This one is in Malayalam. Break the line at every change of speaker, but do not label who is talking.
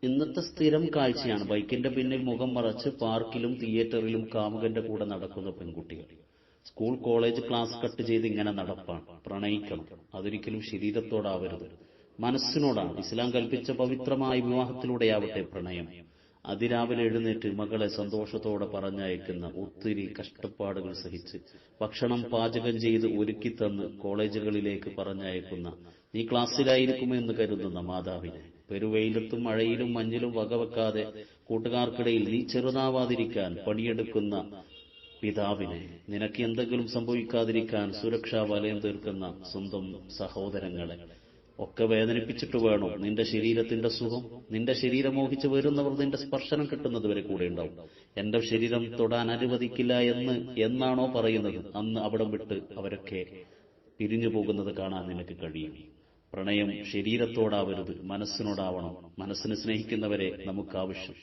ഇന്നത്തെ സ്ഥിരം കാഴ്ചയാണ് ബൈക്കിന്റെ പിന്നിൽ മുഖം മറച്ച് പാർക്കിലും തിയേറ്ററിലും കാമുകന്റെ കൂടെ നടക്കുന്ന പെൺകുട്ടികൾ. സ്കൂൾ കോളേജ് ക്ലാസ് കട്ട് ചെയ്ത് ഇങ്ങനെ നടപ്പാണ്. പ്രണയിക്കണം, അതൊരിക്കലും ശരീരത്തോടാവരുത്, മനസ്സിനോടാണ്. ഇസ്ലാം കൽപ്പിച്ച പവിത്രമായ വിവാഹത്തിലൂടെയാവട്ടെ പ്രണയം. അതിരാവിലെ എഴുന്നേറ്റ് മകളെ സന്തോഷത്തോടെ പറഞ്ഞയക്കുന്ന, ഒത്തിരി കഷ്ടപ്പാടുകൾ സഹിച്ച് ഭക്ഷണം പാചകം ചെയ്ത് ഒരുക്കിത്തന്ന് കോളേജുകളിലേക്ക് പറഞ്ഞയക്കുന്ന, നീ ക്ലാസ്സിലായിരിക്കുമെന്ന് കരുതുന്ന മാതാവിനെ, പെരുവെയിലത്തും മഴയിലും മഞ്ഞിലും വകവെക്കാതെ കൂട്ടുകാർക്കിടയിൽ നീ ചെറുതാവാതിരിക്കാൻ പണിയെടുക്കുന്ന പിതാവിനെ, നിനക്ക് എന്തെങ്കിലും സംഭവിക്കാതിരിക്കാൻ സുരക്ഷാ വലയം തീർക്കുന്ന സ്വന്തം സഹോദരങ്ങളെ ഒക്കെ വേദനിപ്പിച്ചിട്ട് വേണോ നിന്റെ ശരീരത്തിന്റെ സുഖം? നിന്റെ ശരീരം മോഹിച്ച് വരുന്നവർ നിന്റെ സ്പർശനം കിട്ടുന്നതുവരെ കൂടെ ഉണ്ടാവും. എന്റെ ശരീരം തൊടാൻ അനുവദിക്കില്ല എന്നാണോ പറയുന്നത്? അന്ന് അവിടം വിട്ട് അവരൊക്കെ പിരിഞ്ഞു പോകുന്നത് കാണാൻ നിനക്ക് കഴിയും. പ്രണയം ശരീരത്തോടാവരുത്, മനസ്സിനോടാവണം. മനസ്സിന് സ്നേഹിക്കുന്നവരെ നമുക്ക് ആവശ്യം.